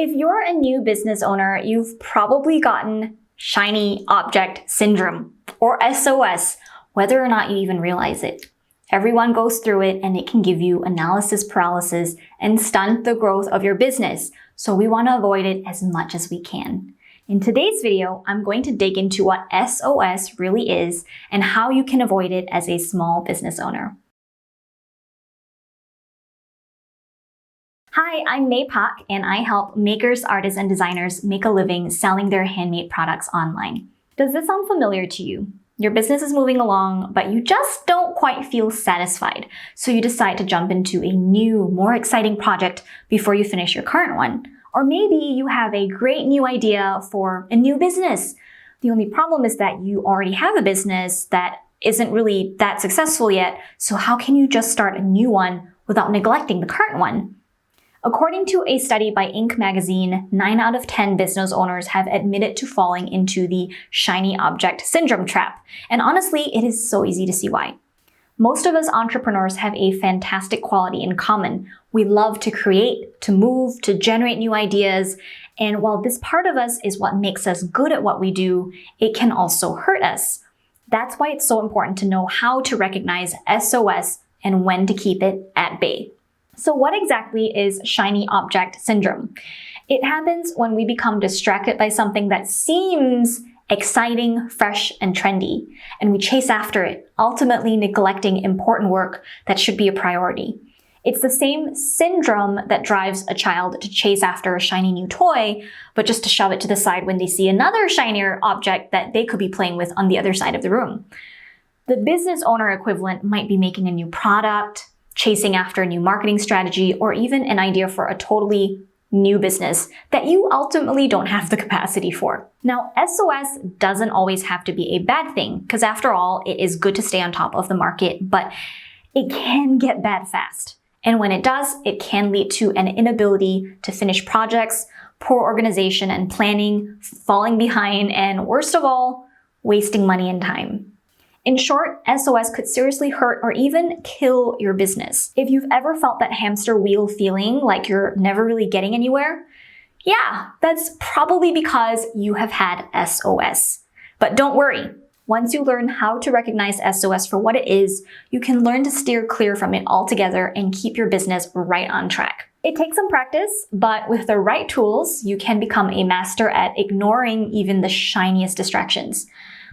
If you're a new business owner, you've probably gotten shiny object syndrome, or SOS, whether or not you even realize it. Everyone goes through it, and it can give you analysis paralysis and stunt the growth of your business. So we want to avoid it as much as we can. In today's video, I'm going to dig into what SOS really is and how you can avoid it as a small business owner. Hi, I'm May Pak, and I help makers, artists, and designers make a living selling their handmade products online. Does this sound familiar to you? Your business is moving along, but you just don't quite feel satisfied, so you decide to jump into a new, more exciting project before you finish your current one. Or maybe you have a great new idea for a new business. The only problem is that you already have a business that isn't really that successful yet, so how can you just start a new one without neglecting the current one? According to a study by Inc. magazine, 9 out of 10 business owners have admitted to falling into the shiny object syndrome trap. And honestly, it is so easy to see why. Most of us entrepreneurs have a fantastic quality in common. We love to create, to move, to generate new ideas. And while this part of us is what makes us good at what we do, it can also hurt us. That's why it's so important to know how to recognize SOS and when to keep it at bay. So what exactly is shiny object syndrome? It happens when we become distracted by something that seems exciting, fresh, and trendy, and we chase after it, ultimately neglecting important work that should be a priority. It's the same syndrome that drives a child to chase after a shiny new toy, but just to shove it to the side when they see another shinier object that they could be playing with on the other side of the room. The business owner equivalent might be making a new product, chasing after a new marketing strategy, or even an idea for a totally new business that you ultimately don't have the capacity for. Now, SOS doesn't always have to be a bad thing, because after all, it is good to stay on top of the market, but it can get bad fast. And when it does, it can lead to an inability to finish projects, poor organization and planning, falling behind, and worst of all, wasting money and time. In short, SOS could seriously hurt or even kill your business. If you've ever felt that hamster wheel feeling like you're never really getting anywhere, yeah, that's probably because you have had SOS. But don't worry. Once you learn how to recognize SOS for what it is, you can learn to steer clear from it altogether and keep your business right on track. It takes some practice, but with the right tools, you can become a master at ignoring even the shiniest distractions.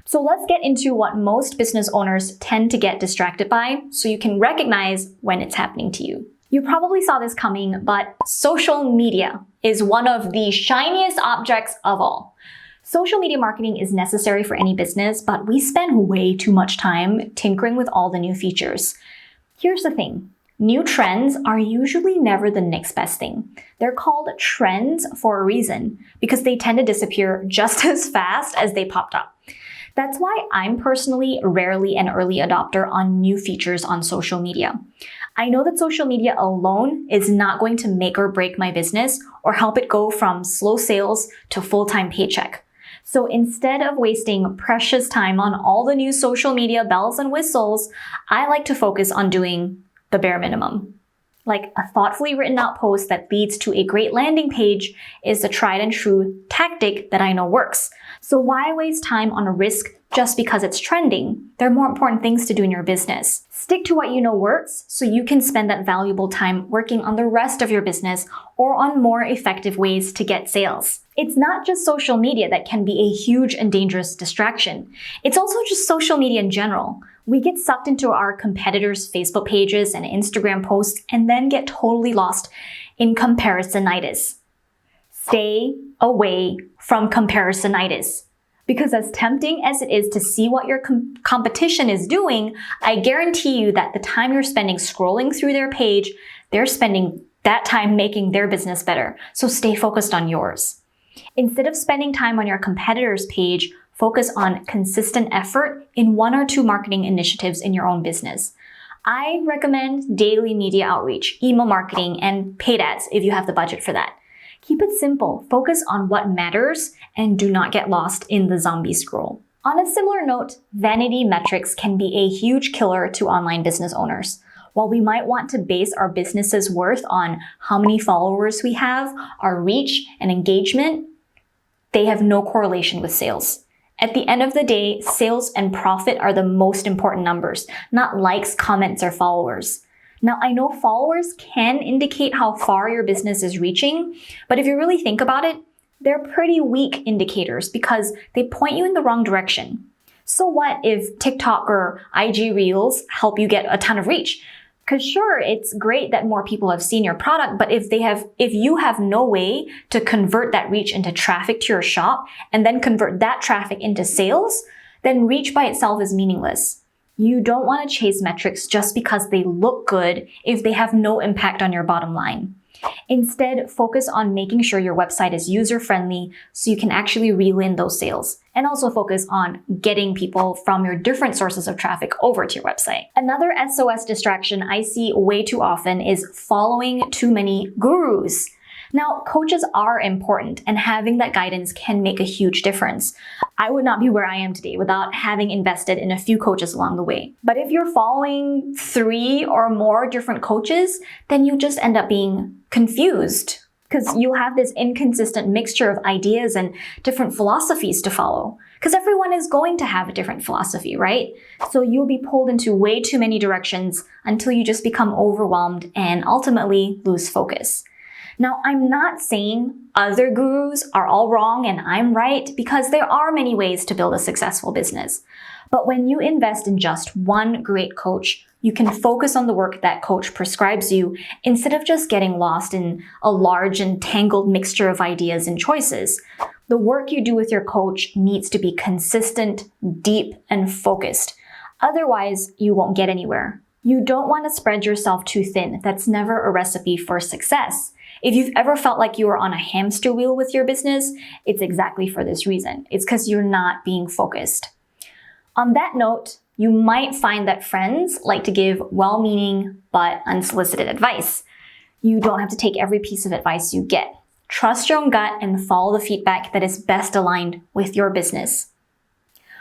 So let's get into what most business owners tend to get distracted by so you can recognize when it's happening to you. You probably saw this coming, but social media is one of the shiniest objects of all. Social media marketing is necessary for any business, but we spend way too much time tinkering with all the new features. Here's the thing. New trends are usually never the next best thing. They're called trends for a reason because they tend to disappear just as fast as they popped up. That's why I'm personally rarely an early adopter on new features on social media. I know that social media alone is not going to make or break my business or help it go from slow sales to full-time paycheck. So instead of wasting precious time on all the new social media bells and whistles, I like to focus on doing the bare minimum. Like a thoughtfully written out post that leads to a great landing page is a tried and true tactic that I know works. So why waste time on a risk just because it's trending? There are more important things to do in your business. Stick to what you know works so you can spend that valuable time working on the rest of your business or on more effective ways to get sales. It's not just social media that can be a huge and dangerous distraction. It's also just social media in general. We get sucked into our competitors' Facebook pages and Instagram posts and then get totally lost in comparisonitis. Stay away from comparisonitis. Because as tempting as it is to see what your competition is doing, I guarantee you that the time you're spending scrolling through their page, they're spending that time making their business better. So stay focused on yours. Instead of spending time on your competitor's page, focus on consistent effort in 1 or 2 marketing initiatives in your own business. I recommend daily media outreach, email marketing, and paid ads if you have the budget for that. Keep it simple, focus on what matters, and do not get lost in the zombie scroll. On a similar note, vanity metrics can be a huge killer to online business owners. While we might want to base our business's worth on how many followers we have, our reach and engagement, they have no correlation with sales. At the end of the day, sales and profit are the most important numbers, not likes, comments, or followers. Now, I know followers can indicate how far your business is reaching, but if you really think about it, they're pretty weak indicators because they point you in the wrong direction. So what if TikTok or IG Reels help you get a ton of reach? Because sure, it's great that more people have seen your product, but if you have no way to convert that reach into traffic to your shop and then convert that traffic into sales, then reach by itself is meaningless. You don't want to chase metrics just because they look good if they have no impact on your bottom line. Instead, focus on making sure your website is user-friendly so you can actually reel in those sales. And also focus on getting people from your different sources of traffic over to your website. Another SOS distraction I see way too often is following too many gurus. Now, coaches are important and having that guidance can make a huge difference. I would not be where I am today without having invested in a few coaches along the way. But if you're following 3 or more different coaches, then you just end up being confused because you'll have this inconsistent mixture of ideas and different philosophies to follow. Because everyone is going to have a different philosophy, right? So you'll be pulled into way too many directions until you just become overwhelmed and ultimately lose focus. Now, I'm not saying other gurus are all wrong and I'm right, because there are many ways to build a successful business. But when you invest in just one great coach, you can focus on the work that coach prescribes you instead of just getting lost in a large and tangled mixture of ideas and choices. The work you do with your coach needs to be consistent, deep, and focused. Otherwise, you won't get anywhere. You don't want to spread yourself too thin. That's never a recipe for success. If you've ever felt like you were on a hamster wheel with your business, it's exactly for this reason. It's because you're not being focused. On that note, you might find that friends like to give well-meaning but unsolicited advice. You don't have to take every piece of advice you get. Trust your own gut and follow the feedback that is best aligned with your business.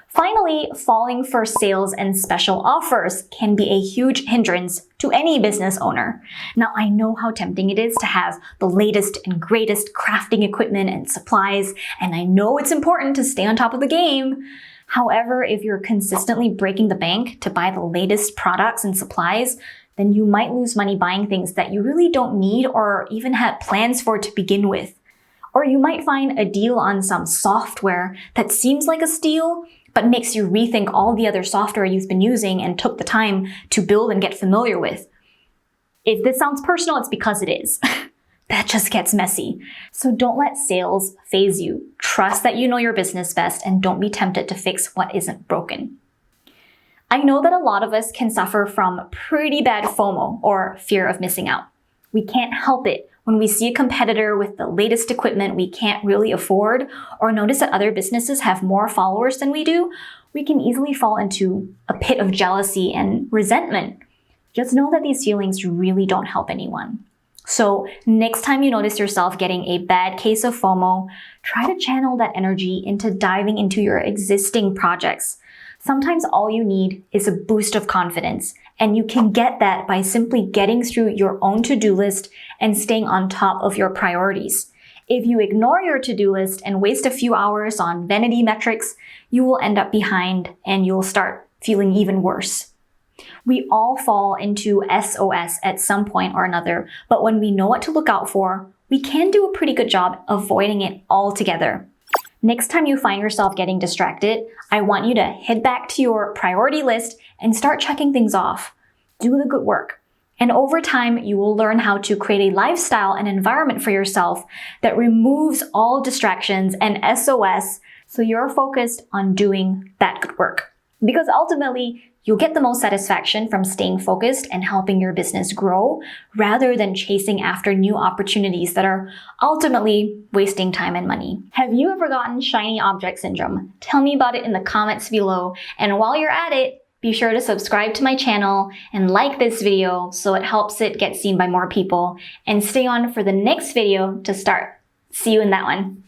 Finally, falling for sales and special offers can be a huge hindrance to any business owner. Now, I know how tempting it is to have the latest and greatest crafting equipment and supplies, and I know it's important to stay on top of the game. However, if you're consistently breaking the bank to buy the latest products and supplies, then you might lose money buying things that you really don't need or even had plans for to begin with. Or you might find a deal on some software that seems like a steal, but makes you rethink all the other software you've been using and took the time to build and get familiar with. If this sounds personal, it's because it is. That just gets messy. So don't let sales phase you. Trust that you know your business best and don't be tempted to fix what isn't broken. I know that a lot of us can suffer from pretty bad FOMO, or fear of missing out. We can't help it when we see a competitor with the latest equipment we can't really afford, or notice that other businesses have more followers than we do. We can easily fall into a pit of jealousy and resentment. Just know that these feelings really don't help anyone. So next time you notice yourself getting a bad case of FOMO, try to channel that energy into diving into your existing projects. Sometimes all you need is a boost of confidence, and you can get that by simply getting through your own to-do list and staying on top of your priorities. If you ignore your to-do list and waste a few hours on vanity metrics, you will end up behind and you'll start feeling even worse. We all fall into SOS at some point or another, but when we know what to look out for, we can do a pretty good job avoiding it altogether. Next time you find yourself getting distracted, I want you to head back to your priority list and start checking things off. Do the good work. And over time, you will learn how to create a lifestyle and environment for yourself that removes all distractions and SOS so you're focused on doing that good work. Because ultimately, you'll get the most satisfaction from staying focused and helping your business grow rather than chasing after new opportunities that are ultimately wasting time and money. Have you ever gotten shiny object syndrome? Tell me about it in the comments below. And while you're at it, be sure to subscribe to my channel and like this video so it helps it get seen by more people. And stay on for the next video to start. See you in that one.